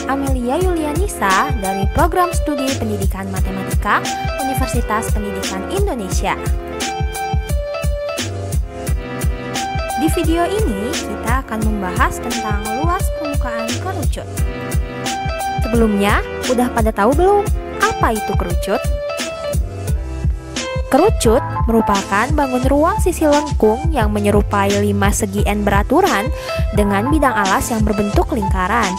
Amelia Yulianisa dari Program Studi Pendidikan Matematika Universitas Pendidikan Indonesia. Di video ini kita akan membahas tentang luas permukaan kerucut. Sebelumnya, udah pada tahu belum apa itu kerucut? Kerucut merupakan bangun ruang sisi lengkung yang menyerupai 5 segi N beraturan dengan bidang alas yang berbentuk lingkaran.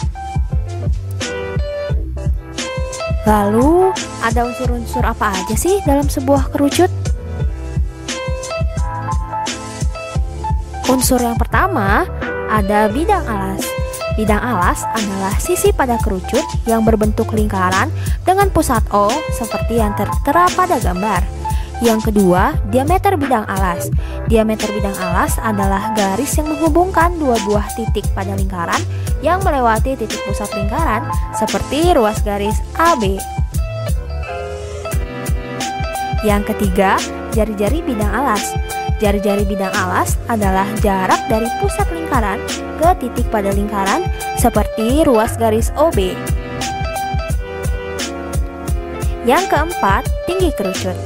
Lalu, ada unsur-unsur apa aja sih dalam sebuah kerucut? Unsur yang pertama, ada bidang alas. Bidang alas adalah sisi pada kerucut yang berbentuk lingkaran dengan pusat O seperti yang tertera pada gambar. Yang kedua, diameter bidang alas. Diameter bidang alas adalah garis yang menghubungkan dua buah titik pada lingkaran yang melewati titik pusat lingkaran seperti ruas garis AB. Yang ketiga, jari-jari bidang alas. Jari-jari bidang alas adalah jarak dari pusat lingkaran ke titik pada lingkaran seperti ruas garis OB. Yang keempat, tinggi kerucut.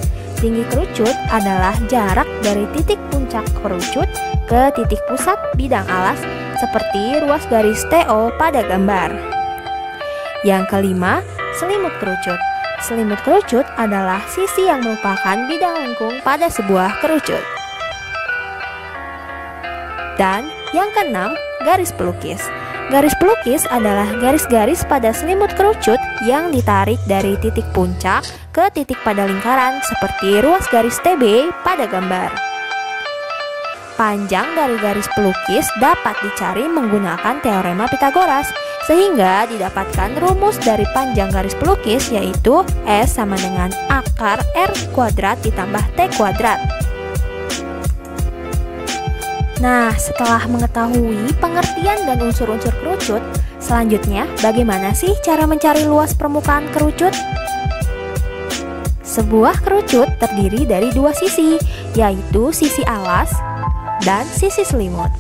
Tinggi kerucut adalah jarak dari titik puncak kerucut ke titik pusat bidang alas seperti ruas garis TO pada gambar. Yang kelima, selimut kerucut. Selimut kerucut adalah sisi yang merupakan bidang lengkung pada sebuah kerucut. Dan yang keenam, garis pelukis. Garis pelukis adalah garis-garis pada selimut kerucut yang ditarik dari titik puncak ke titik pada lingkaran seperti ruas garis TB pada gambar. Panjang dari garis pelukis dapat dicari menggunakan teorema Pythagoras, sehingga didapatkan rumus dari panjang garis pelukis yaitu S sama dengan akar R kuadrat ditambah T kuadrat. Nah, setelah mengetahui pengertian dan unsur-unsur kerucut, selanjutnya bagaimana sih cara mencari luas permukaan kerucut? Sebuah kerucut terdiri dari dua sisi, yaitu sisi alas dan sisi selimut.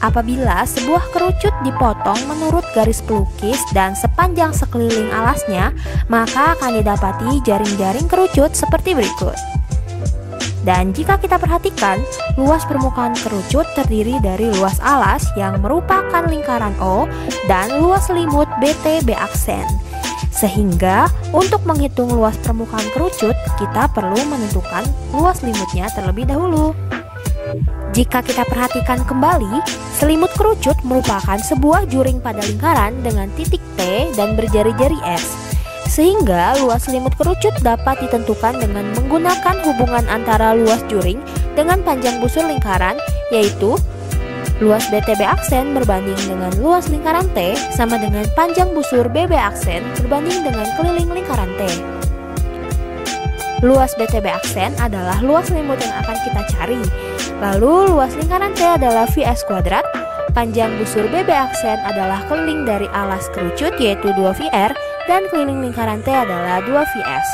Apabila sebuah kerucut dipotong menurut garis pelukis dan sepanjang sekeliling alasnya, maka akan didapati jaring-jaring kerucut seperti berikut. Dan jika kita perhatikan, luas permukaan kerucut terdiri dari luas alas yang merupakan lingkaran O dan luas selimut BT B aksen. Sehingga untuk menghitung luas permukaan kerucut, kita perlu menentukan luas selimutnya terlebih dahulu. Jika kita perhatikan kembali, selimut kerucut merupakan sebuah juring pada lingkaran dengan titik T dan berjari-jari S. Sehingga luas selimut kerucut dapat ditentukan dengan menggunakan hubungan antara luas juring dengan panjang busur lingkaran, yaitu luas BTB aksen berbanding dengan luas lingkaran T sama dengan panjang busur BB aksen berbanding dengan keliling lingkaran T. Luas BTB aksen adalah luas selimut yang akan kita cari. Lalu luas lingkaran T adalah VS kuadrat. Panjang busur BB aksen adalah keliling dari alas kerucut yaitu 2VR dan keliling lingkaran T adalah 2VS.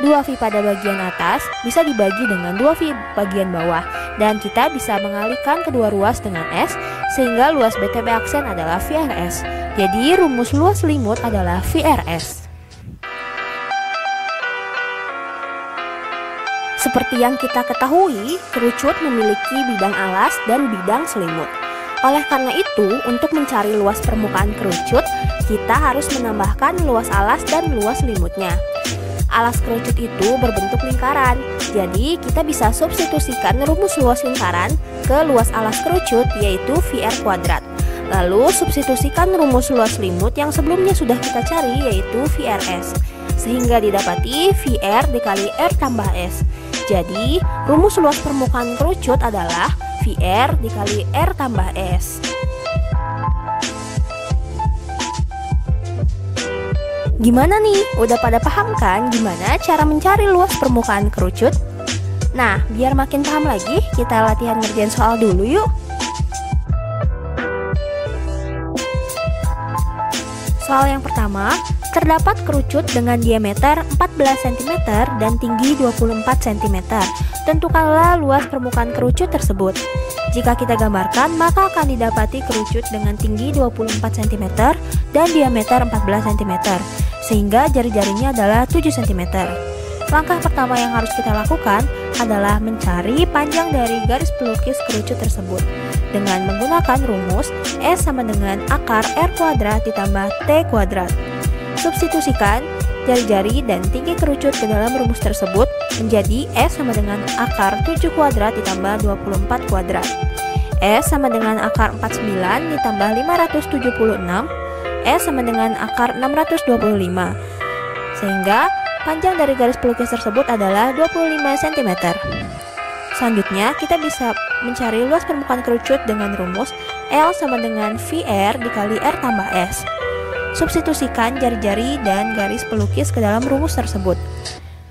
2V pada bagian atas bisa dibagi dengan 2V bagian bawah dan kita bisa mengalihkan kedua ruas dengan S sehingga luas BTB aksen adalah VRS. Jadi rumus luas selimut adalah VRS. Seperti yang kita ketahui, kerucut memiliki bidang alas dan bidang selimut. Oleh karena itu, untuk mencari luas permukaan kerucut, kita harus menambahkan luas alas dan luas selimutnya. Alas kerucut itu berbentuk lingkaran, jadi kita bisa substitusikan rumus luas lingkaran ke luas alas kerucut yaitu VR kuadrat. Lalu substitusikan rumus luas selimut yang sebelumnya sudah kita cari yaitu VRS, sehingga didapati VR dikali R tambah S. Jadi, rumus luas permukaan kerucut adalah VR dikali R tambah S. Gimana nih? Udah pada paham kan gimana cara mencari luas permukaan kerucut? Nah, biar makin paham lagi, kita latihan ngerjain soal dulu yuk. Soal yang pertama, terdapat kerucut dengan diameter 14 cm dan tinggi 24 cm. Tentukanlah luas permukaan kerucut tersebut. Jika kita gambarkan, maka akan didapati kerucut dengan tinggi 24 cm dan diameter 14 cm, sehingga jari-jarinya adalah 7 cm. Langkah pertama yang harus kita lakukan adalah mencari panjang dari garis pelukis kerucut tersebut dengan menggunakan rumus S sama dengan akar R kuadrat ditambah T kuadrat. Substitusikan jari-jari dan tinggi kerucut ke dalam rumus tersebut menjadi S sama dengan akar 7 kuadrat ditambah 24 kuadrat. S sama dengan akar 49 ditambah 576, S sama dengan akar 625. Sehingga panjang dari garis pelukis tersebut adalah 25 cm. Selanjutnya, kita bisa mencari luas permukaan kerucut dengan rumus L sama dengan VR dikali R tambah S. Substitusikan jari-jari dan garis pelukis ke dalam rumus tersebut,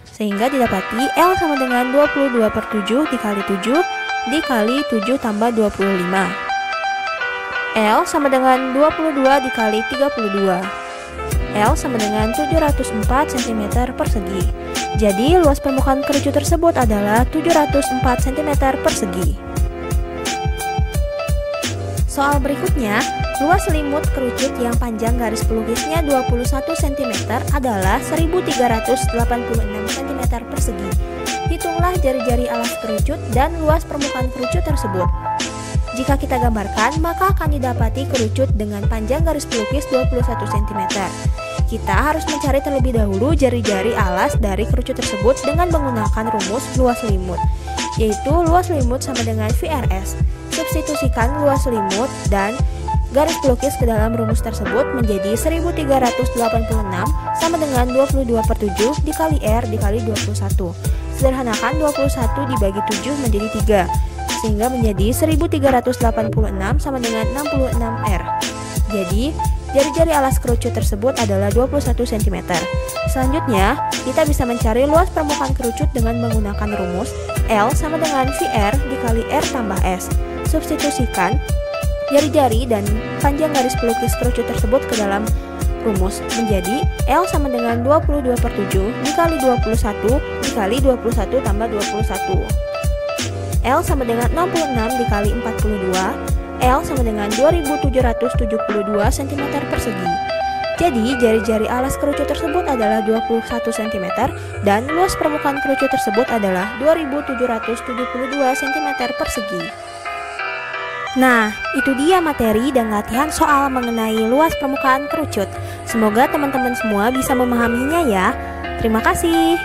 sehingga didapati L sama dengan 22/7 dikali 7 dikali 7 tambah 25. L sama dengan 22 dikali 32. L sama dengan 704 cm persegi. Jadi luas permukaan kerucut tersebut adalah 704 cm persegi. Soal berikutnya, luas selimut kerucut yang panjang garis pelukisnya 21 cm adalah 1386 cm persegi. Hitunglah jari-jari alas kerucut dan luas permukaan kerucut tersebut. Jika kita gambarkan, maka akan didapati kerucut dengan panjang garis pelukis 21 cm. Kita harus mencari terlebih dahulu jari-jari alas dari kerucut tersebut dengan menggunakan rumus luas selimut, yaitu luas selimut sama dengan VRS. Substitusikan luas selimut dan garis pelukis ke dalam rumus tersebut menjadi 1386 sama dengan 22/7 dikali R dikali 21. Sederhanakan 21 dibagi 7 menjadi 3, sehingga menjadi 1386 sama dengan 66R. Jadi, jari-jari alas kerucut tersebut adalah 21 cm. Selanjutnya, kita bisa mencari luas permukaan kerucut dengan menggunakan rumus L sama dengan VR dikali R tambah S. Substitusikan jari-jari dan panjang garis pelukis kerucut tersebut ke dalam rumus menjadi L sama dengan 22/7 dikali 21 dikali 21 tambah 21. L sama dengan 66 dikali 42. L sama dengan 2772 cm persegi. Jadi jari-jari alas kerucut tersebut adalah 21 cm dan luas permukaan kerucut tersebut adalah 2772 cm persegi. Nah, itu dia materi dan latihan soal mengenai luas permukaan kerucut. Semoga teman-teman semua bisa memahaminya ya. Terima kasih.